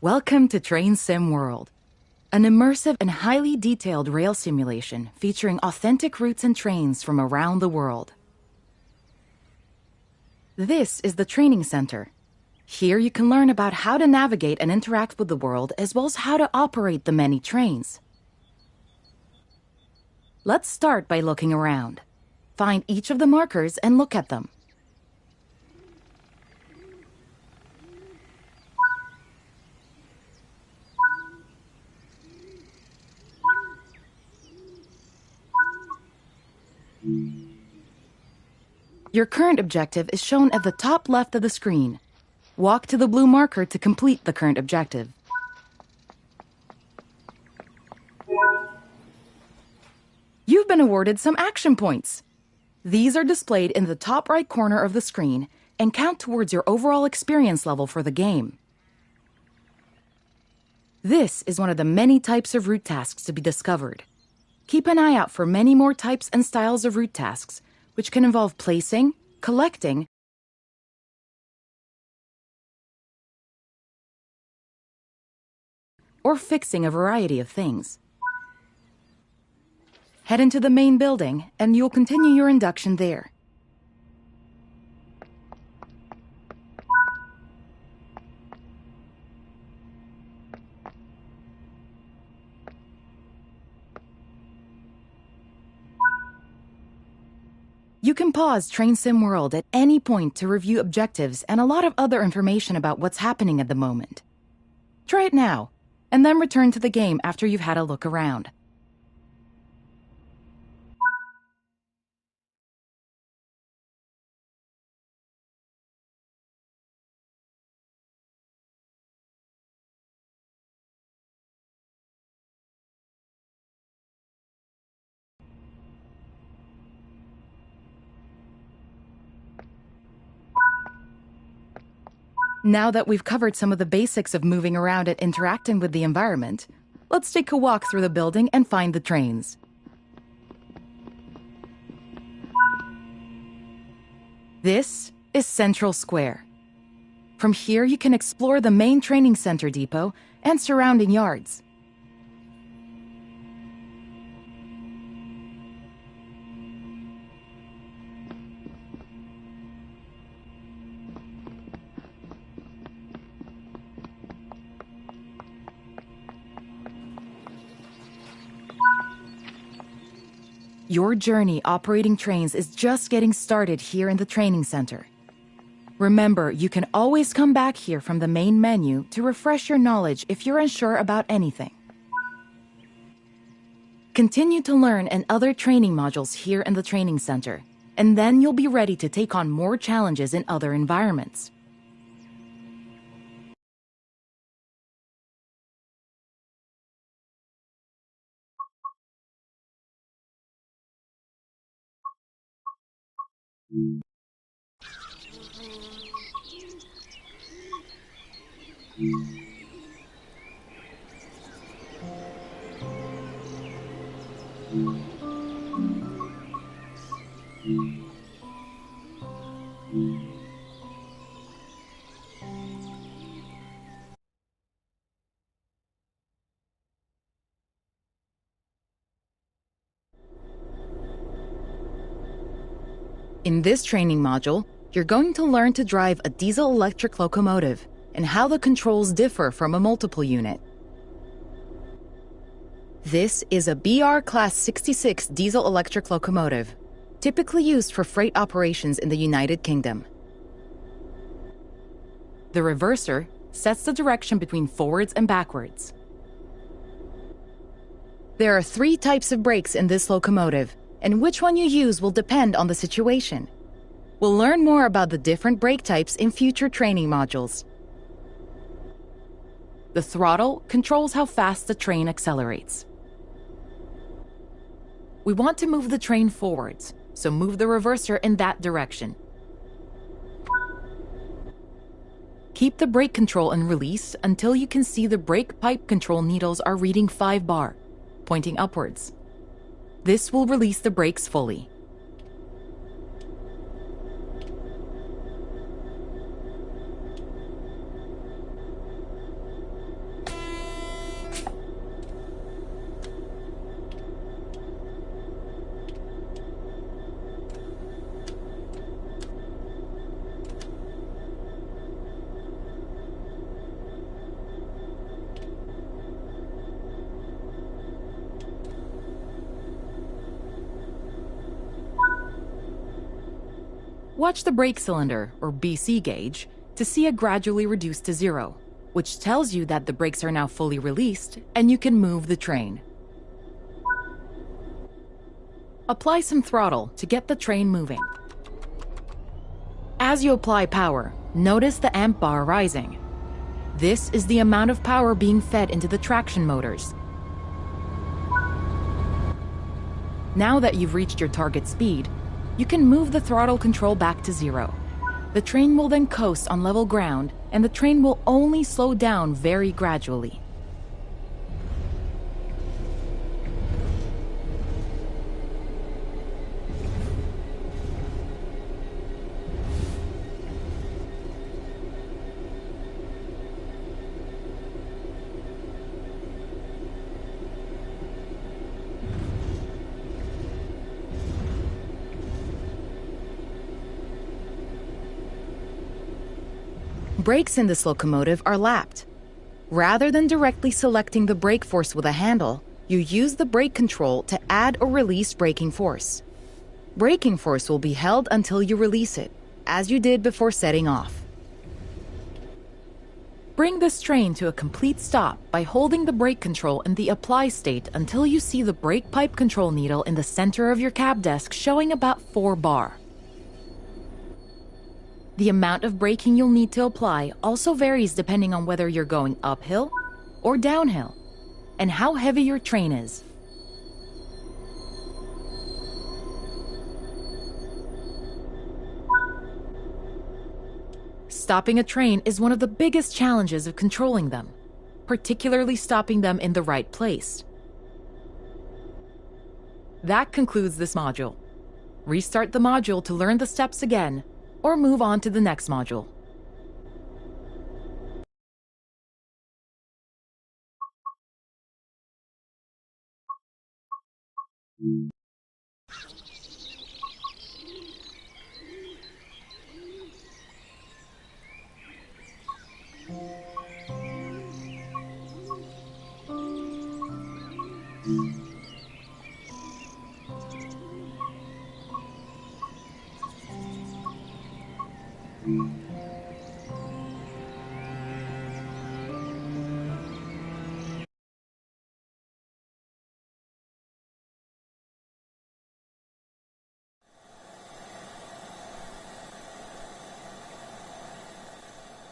Welcome to Train Sim World, an immersive and highly detailed rail simulation featuring authentic routes and trains from around the world. This is the training center. Here you can learn about how to navigate and interact with the world, as well as how to operate the many trains. Let's start by looking around. Find each of the markers and look at them. Your current objective is shown at the top left of the screen. Walk to the blue marker to complete the current objective. You've been awarded some action points. These are displayed in the top right corner of the screen and count towards your overall experience level for the game. This is one of the many types of route tasks to be discovered. Keep an eye out for many more types and styles of route tasks, which can involve placing, collecting, or fixing a variety of things. Head into the main building, and you'll continue your induction there. You can pause Train Sim World at any point to review objectives and a lot of other information about what's happening at the moment. Try it now, and then return to the game after you've had a look around. Now that we've covered some of the basics of moving around and interacting with the environment, let's take a walk through the building and find the trains. This is Central Square. From here, you can explore the main training center depot and surrounding yards. Your journey operating trains is just getting started here in the training center. Remember, you can always come back here from the main menu to refresh your knowledge if you're unsure about anything. Continue to learn and other training modules here in the training center, and then you'll be ready to take on more challenges in other environments. In this training module, you're going to learn to drive a diesel-electric locomotive and how the controls differ from a multiple unit. This is a BR Class 66 diesel-electric locomotive, typically used for freight operations in the United Kingdom. The reverser sets the direction between forwards and backwards. There are 3 types of brakes in this locomotive, and which one you use will depend on the situation. We'll learn more about the different brake types in future training modules. The throttle controls how fast the train accelerates. We want to move the train forwards, so move the reverser in that direction. Keep the brake control and release until you can see the brake pipe control needles are reading 5 bar, pointing upwards. This will release the brakes fully. Watch the brake cylinder, or BC gauge, to see it gradually reduce to 0, which tells you that the brakes are now fully released and you can move the train. Apply some throttle to get the train moving. As you apply power, notice the amp bar rising. This is the amount of power being fed into the traction motors. Now that you've reached your target speed, you can move the throttle control back to 0. The train will then coast on level ground, and the train will only slow down very gradually. Brakes in this locomotive are lapped. Rather than directly selecting the brake force with a handle, you use the brake control to add or release braking force. Braking force will be held until you release it, as you did before setting off. Bring this train to a complete stop by holding the brake control in the apply state until you see the brake pipe control needle in the center of your cab desk showing about 4 bar. The amount of braking you'll need to apply also varies depending on whether you're going uphill or downhill, and how heavy your train is. Stopping a train is one of the biggest challenges of controlling them, particularly stopping them in the right place. That concludes this module. Restart the module to learn the steps again, or move on to the next module.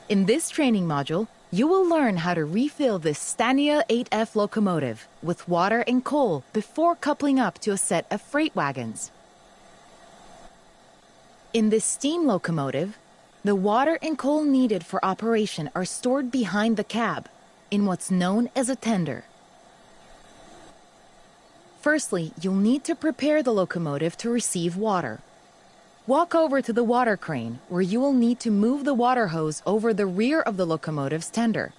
In this training module, you will learn how to refill this Stania 8F locomotive with water and coal before coupling up to a set of freight wagons. In this steam locomotive, the water and coal needed for operation are stored behind the cab, in what's known as a tender. Firstly, you'll need to prepare the locomotive to receive water. Walk over to the water crane, where you will need to move the water hose over the rear of the locomotive's tender.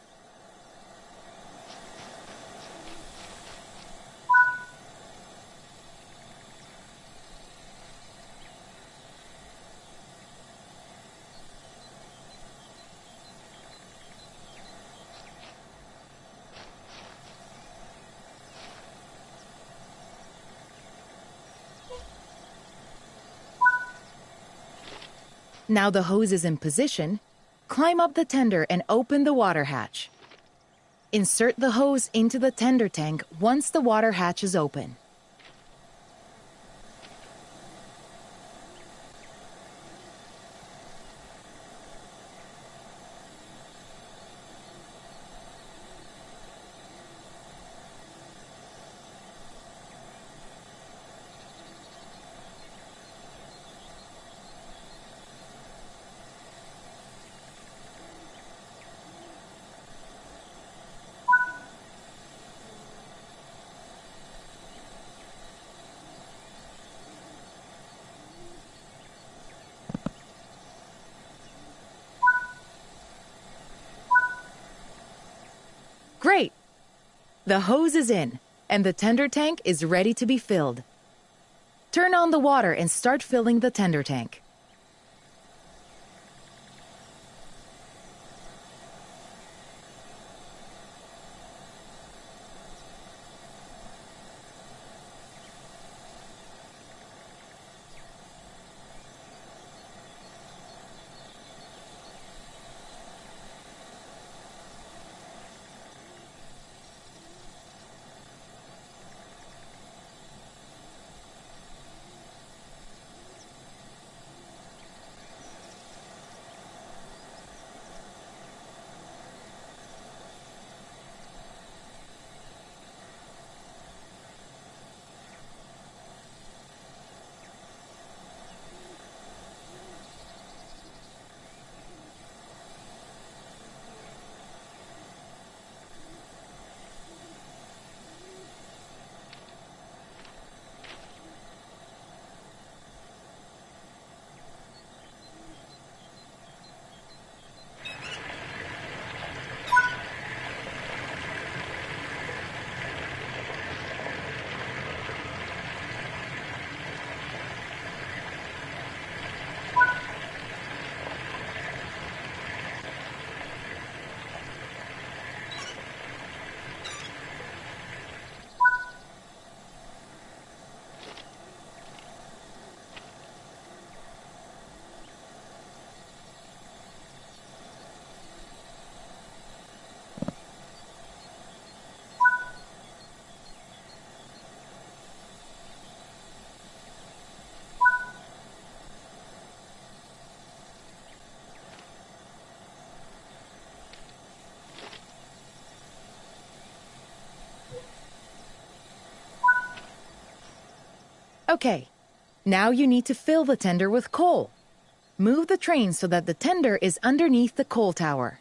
Now the hose is in position, climb up the tender and open the water hatch. Insert the hose into the tender tank once the water hatch is open. Great! The hose is in, and the tender tank is ready to be filled. Turn on the water and start filling the tender tank. Okay, now you need to fill the tender with coal. Move the train so that the tender is underneath the coal tower.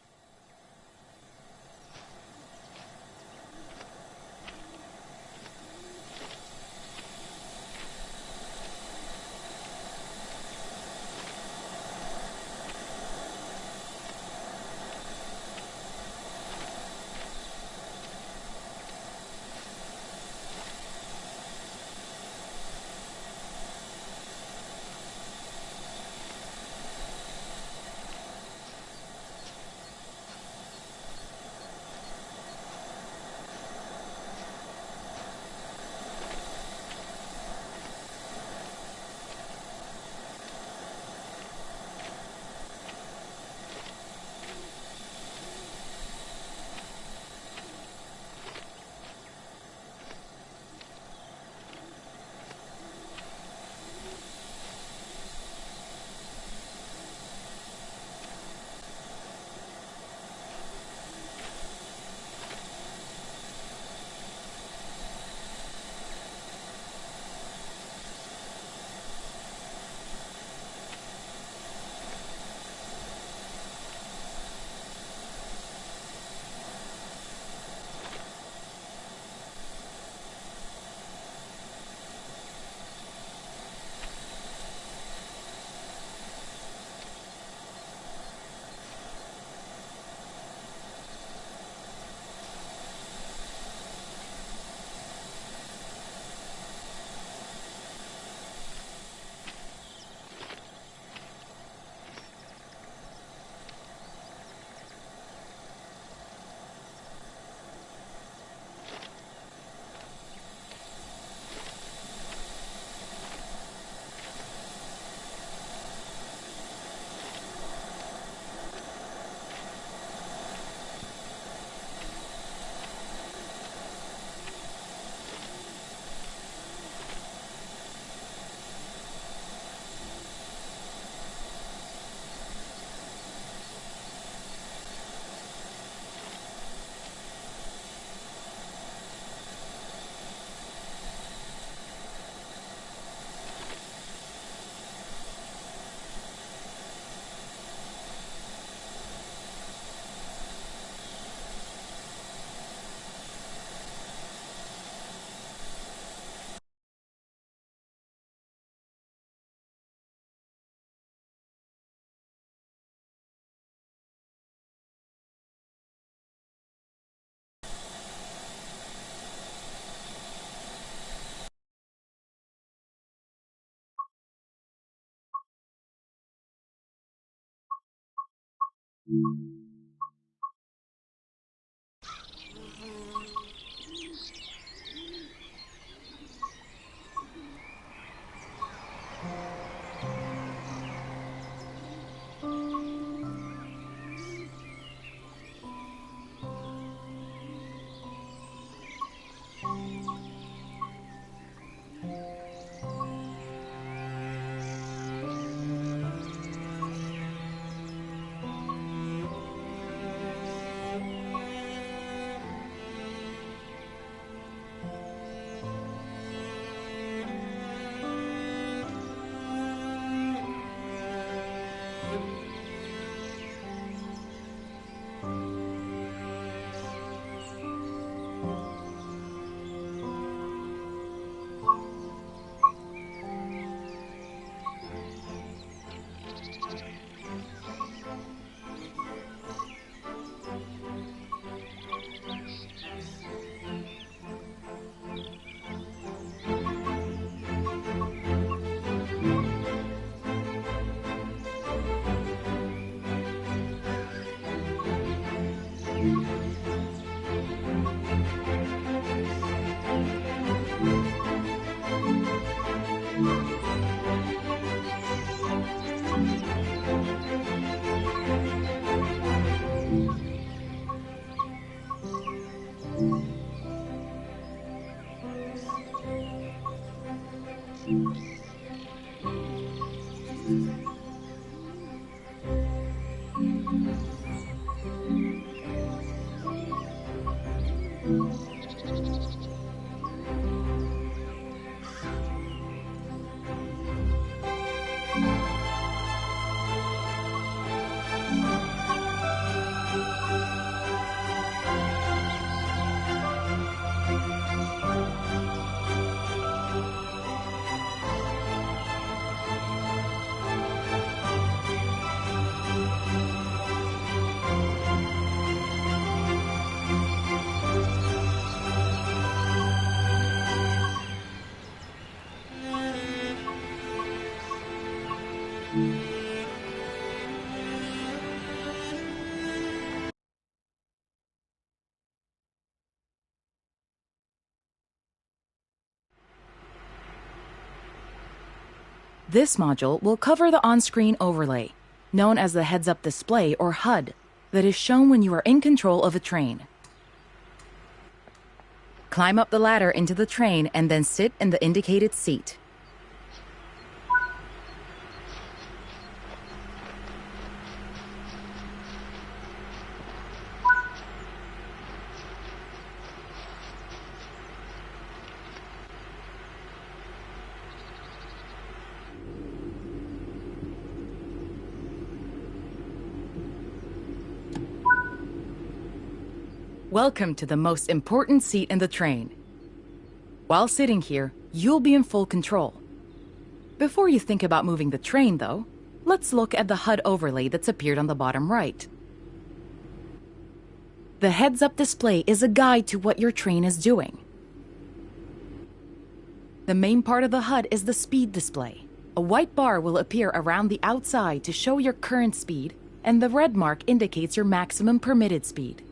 This module will cover the on-screen overlay, known as the heads-up display or HUD, that is shown when you are in control of a train. Climb up the ladder into the train and then sit in the indicated seat. Welcome to the most important seat in the train. While sitting here, you'll be in full control. Before you think about moving the train, though, let's look at the HUD overlay that's appeared on the bottom right. The heads-up display is a guide to what your train is doing. The main part of the HUD is the speed display. A white bar will appear around the outside to show your current speed, and the red mark indicates your maximum permitted speed.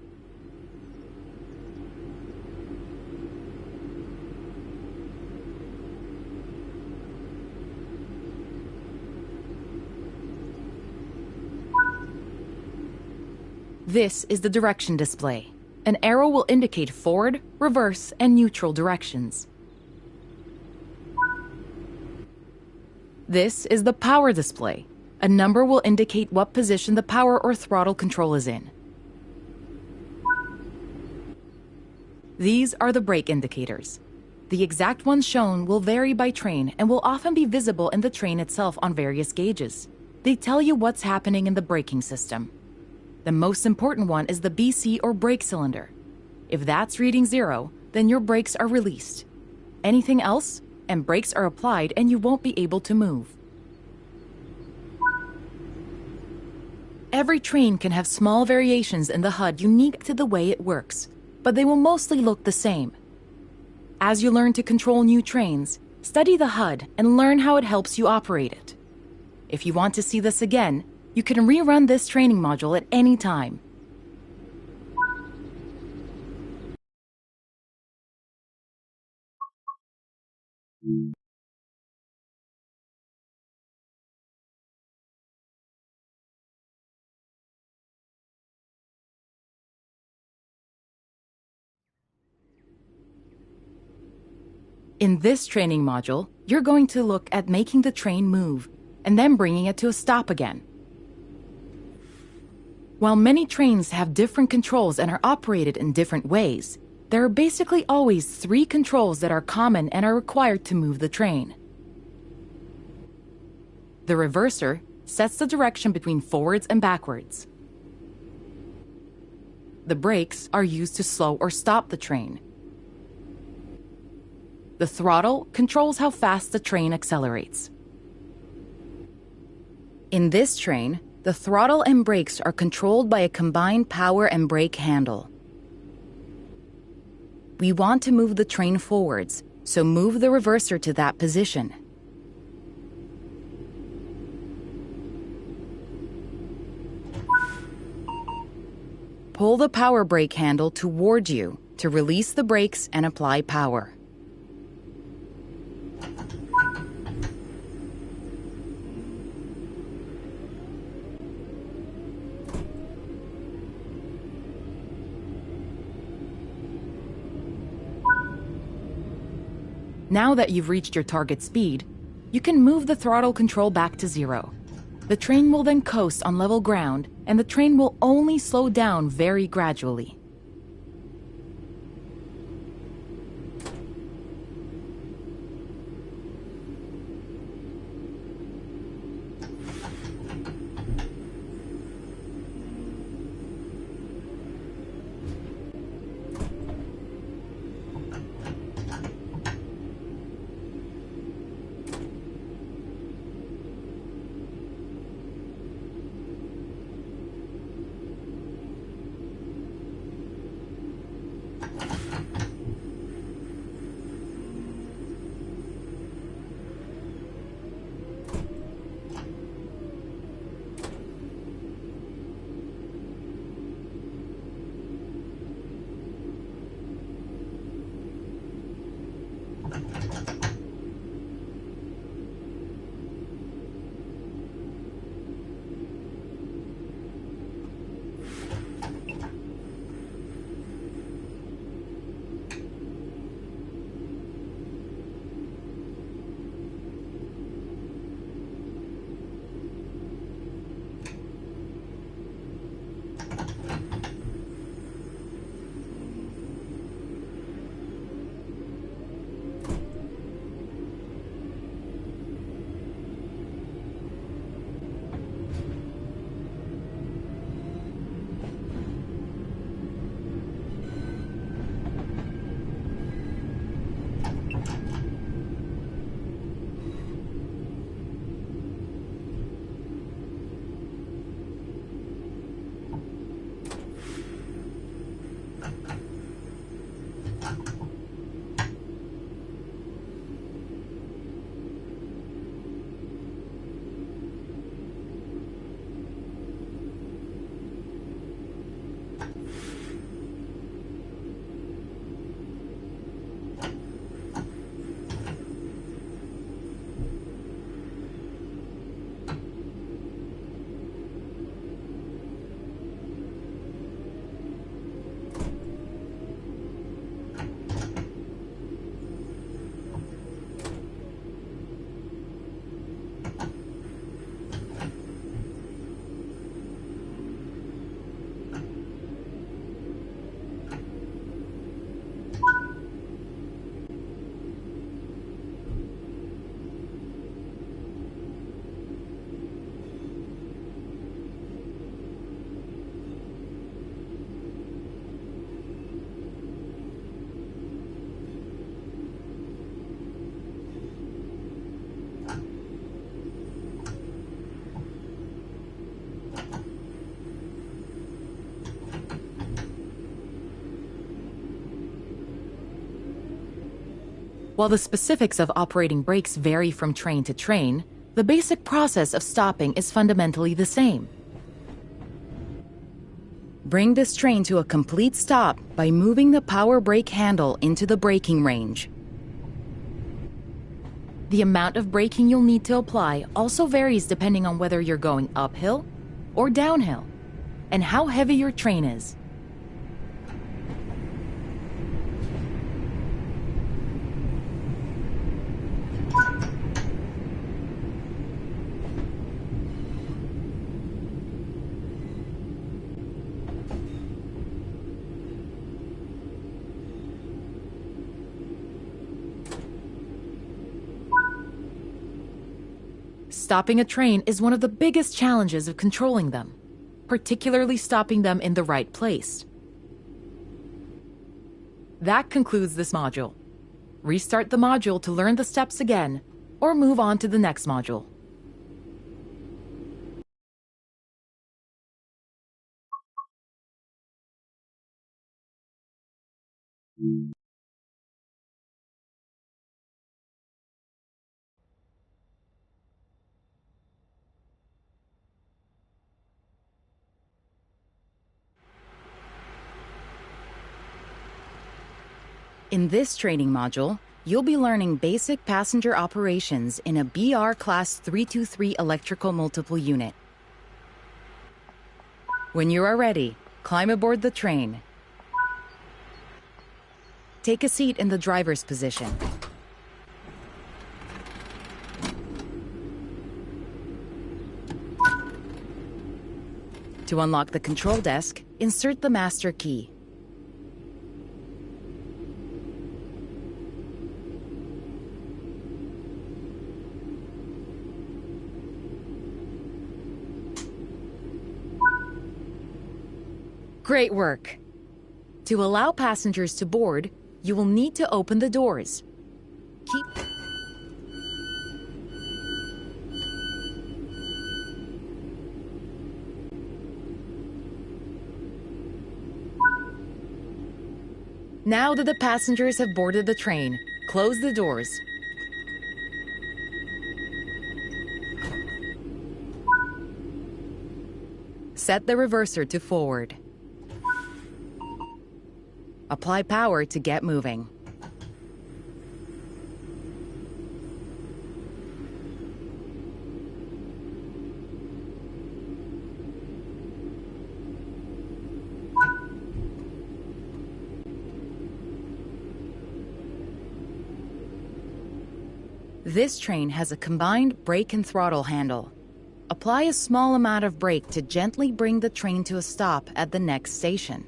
This is the direction display. An arrow will indicate forward, reverse, and neutral directions. This is the power display. A number will indicate what position the power or throttle control is in. These are the brake indicators. The exact ones shown will vary by train and will often be visible in the train itself on various gauges. They tell you what's happening in the braking system. The most important one is the BC or brake cylinder. If that's reading 0, then your brakes are released. Anything else, and brakes are applied and you won't be able to move. Every train can have small variations in the HUD unique to the way it works, but they will mostly look the same. As you learn to control new trains, study the HUD and learn how it helps you operate it. If you want to see this again, You can rerun this training module at any time. In this training module, you're going to look at making the train move, and then bringing it to a stop again. While many trains have different controls and are operated in different ways, there are basically always 3 controls that are common and are required to move the train. The reverser sets the direction between forwards and backwards. The brakes are used to slow or stop the train. The throttle controls how fast the train accelerates. In this train, the throttle and brakes are controlled by a combined power and brake handle. We want to move the train forwards, so move the reverser to that position. Pull the power brake handle toward you to release the brakes and apply power. Now that you've reached your target speed, you can move the throttle control back to 0. The train will then coast on level ground, and the train will only slow down very gradually. While the specifics of operating brakes vary from train to train, The basic process of stopping is fundamentally the same. Bring this train to a complete stop by moving the power brake handle into the braking range. The amount of braking you'll need to apply also varies depending on whether you're going uphill or downhill, and how heavy your train is. Stopping a train is one of the biggest challenges of controlling them, particularly stopping them in the right place. That concludes this module. Restart the module to learn the steps again, or move on to the next module. In this training module, you'll be learning basic passenger operations in a BR Class 323 electrical multiple unit. When you are ready, climb aboard the train. Take a seat in the driver's position. To unlock the control desk, insert the master key. Great work! To allow passengers to board, you will need to open the doors. Now that the passengers have boarded the train, close the doors. Set the reverser to forward. Apply power to get moving. This train has a combined brake and throttle handle. Apply a small amount of brake to gently bring the train to a stop at the next station.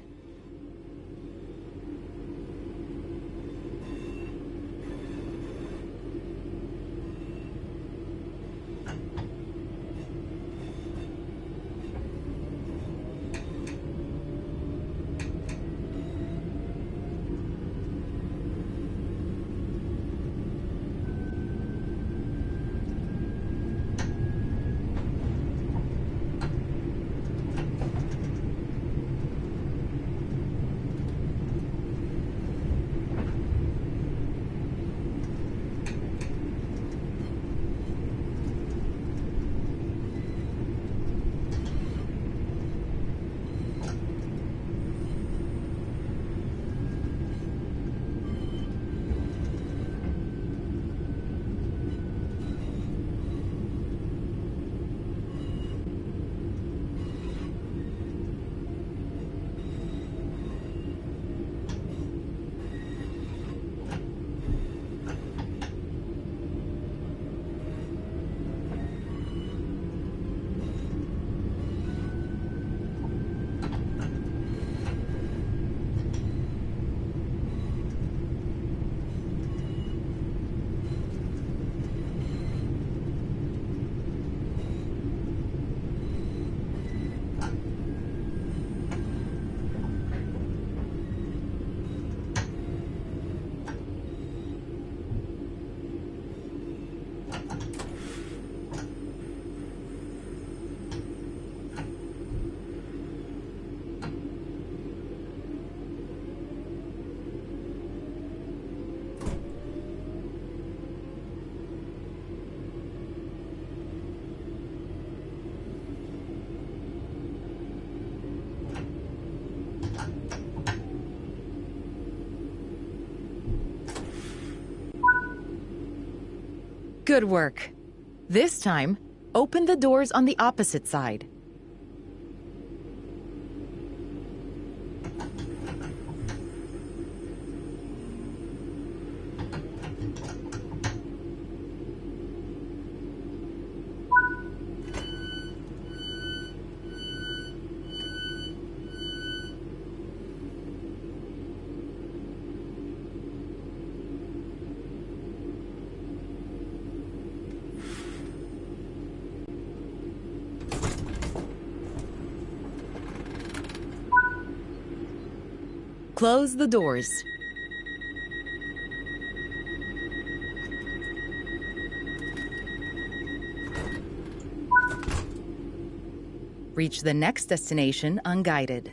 Good work. This time, open the doors on the opposite side. Close the doors. Reach the next destination unguided.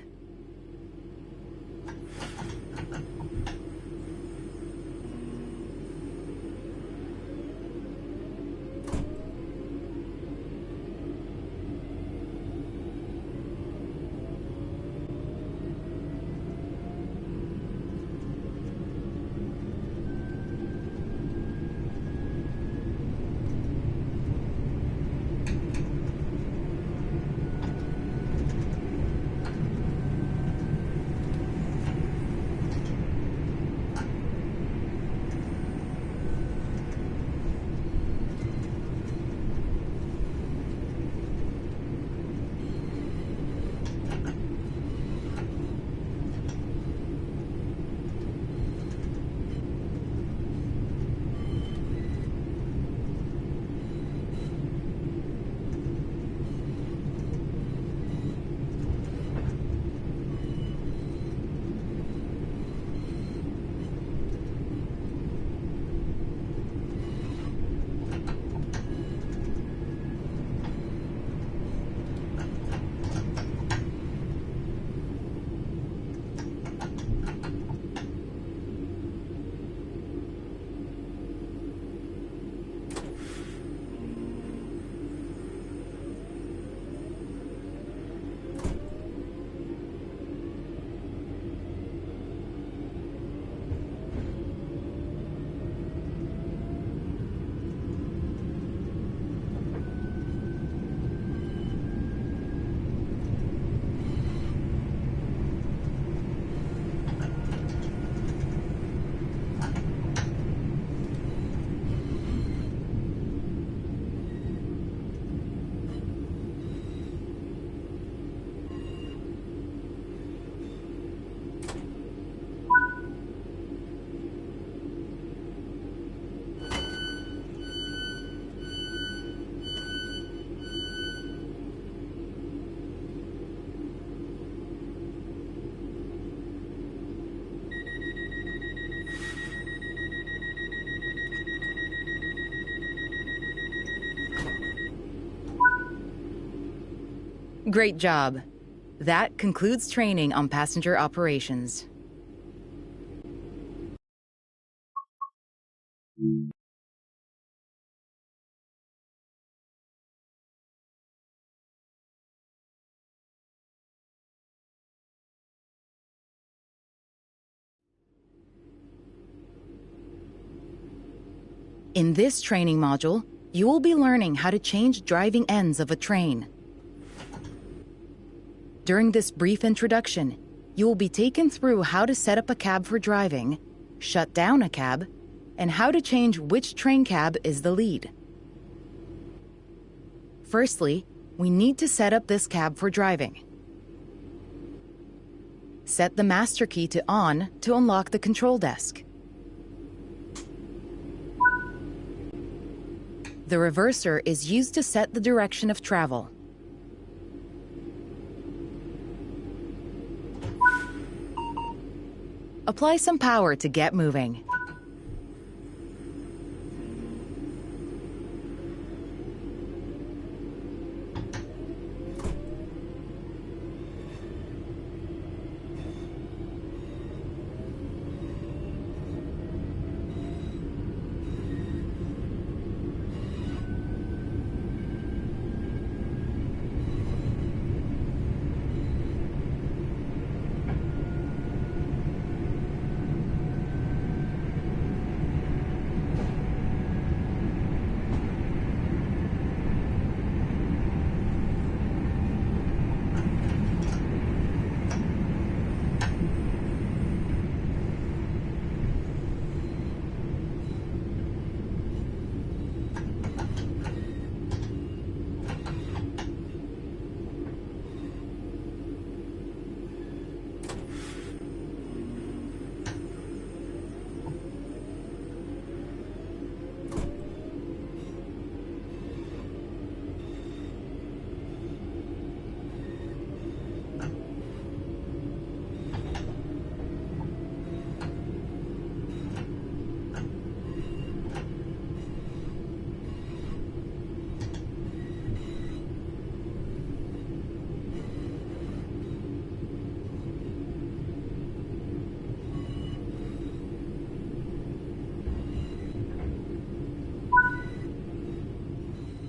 Great job. That concludes training on passenger operations. In this training module, you will be learning how to change driving ends of a train. During this brief introduction, you will be taken through how to set up a cab for driving, shut down a cab, and how to change which train cab is the lead. Firstly, we need to set up this cab for driving. Set the master key to on to unlock the control desk. The reverser is used to set the direction of travel. Apply some power to get moving.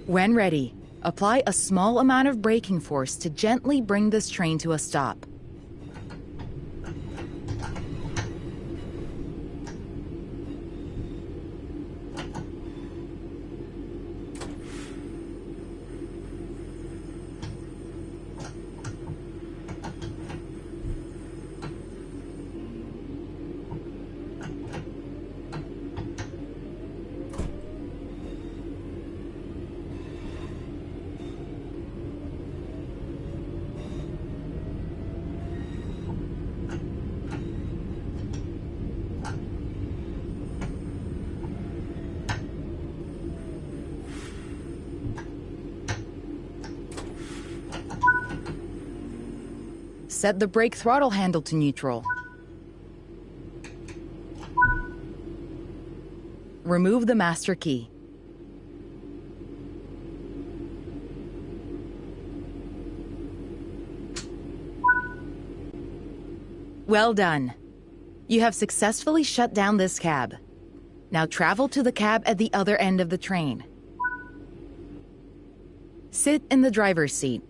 When ready, apply a small amount of braking force to gently bring this train to a stop. Set the brake throttle handle to neutral. Remove the master key. Well done. You have successfully shut down this cab. Now travel to the cab at the other end of the train. Sit in the driver's seat.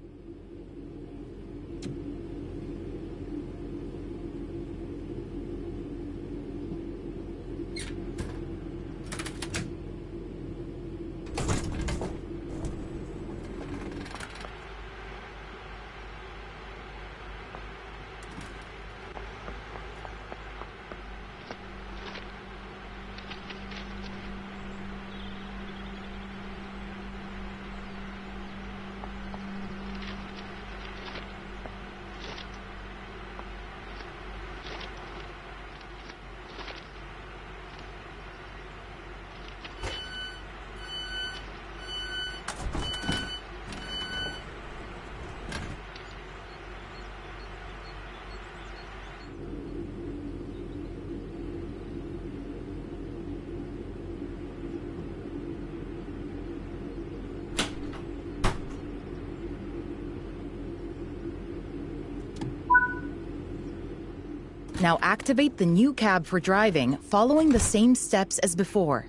Now activate the new cab for driving, following the same steps as before.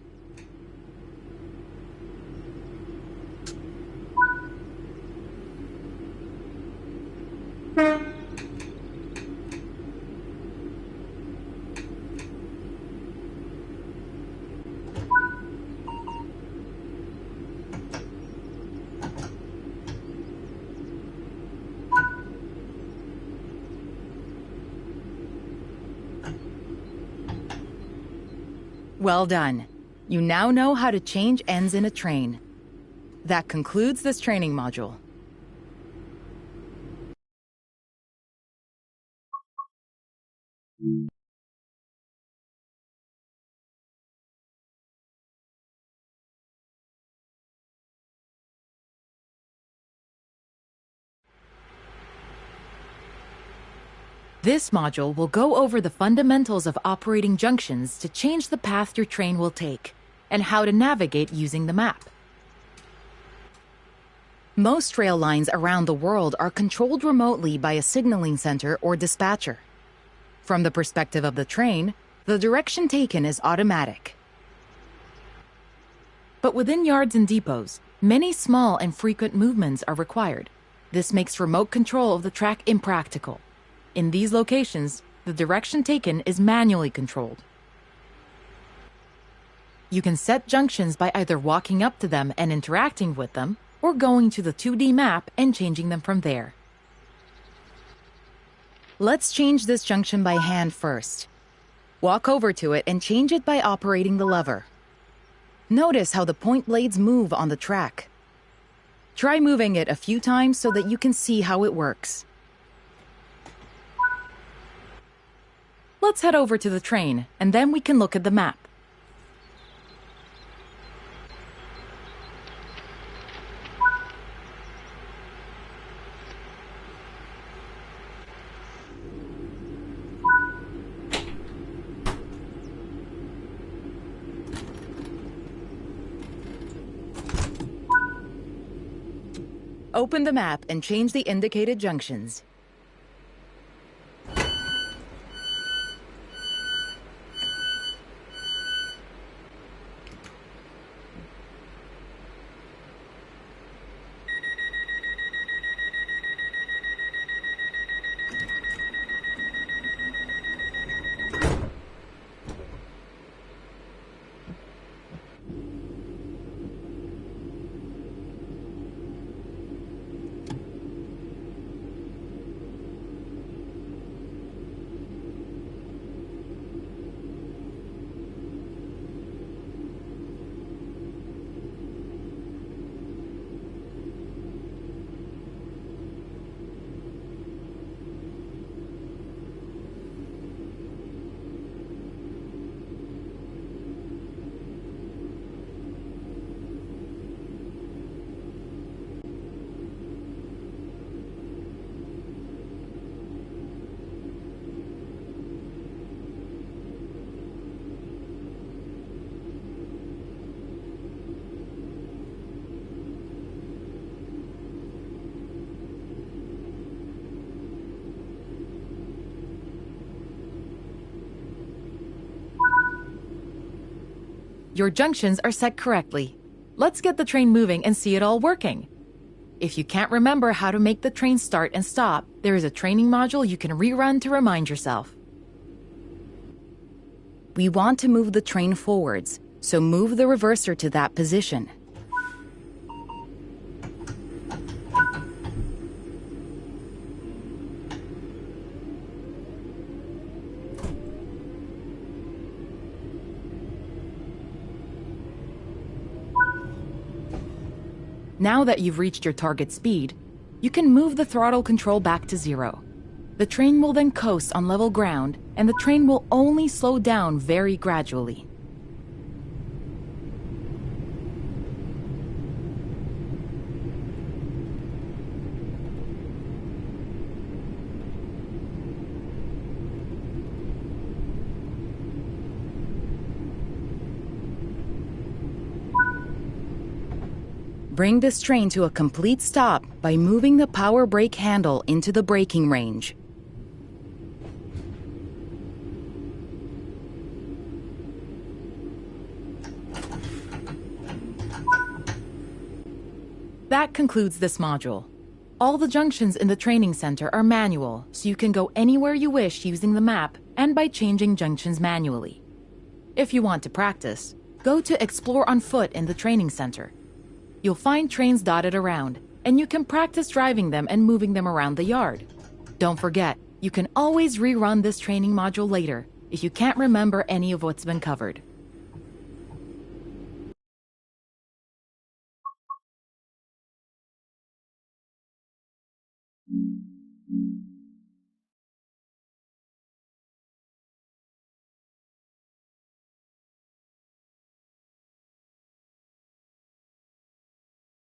Well done. You now know how to change ends in a train. That concludes this training module. This module will go over the fundamentals of operating junctions to change the path your train will take, and how to navigate using the map. Most rail lines around the world are controlled remotely by a signaling center or dispatcher. From the perspective of the train, the direction taken is automatic. But within yards and depots, many small and frequent movements are required. This makes remote control of the track impractical. In these locations, the direction taken is manually controlled. You can set junctions by either walking up to them and interacting with them, or going to the 2D map and changing them from there. Let's change this junction by hand first. Walk over to it and change it by operating the lever. Notice how the point blades move on the track. Try moving it a few times so that you can see how it works. Let's head over to the train, and then we can look at the map. Open the map and change the indicated junctions. your junctions are set correctly. Let's get the train moving and see it all working. If you can't remember how to make the train start and stop, there is a training module you can rerun to remind yourself. We want to move the train forwards, so move the reverser to that position. Now that you've reached your target speed, you can move the throttle control back to 0. The train will then coast on level ground, and the train will only slow down very gradually. Bring this train to a complete stop by moving the power brake handle into the braking range. That concludes this module. All the junctions in the training center are manual, so you can go anywhere you wish using the map and by changing junctions manually. If you want to practice, go to Explore on Foot in the training center. You'll find trains dotted around, and you can practice driving them and moving them around the yard. Don't forget, you can always rerun this training module later if you can't remember any of what's been covered.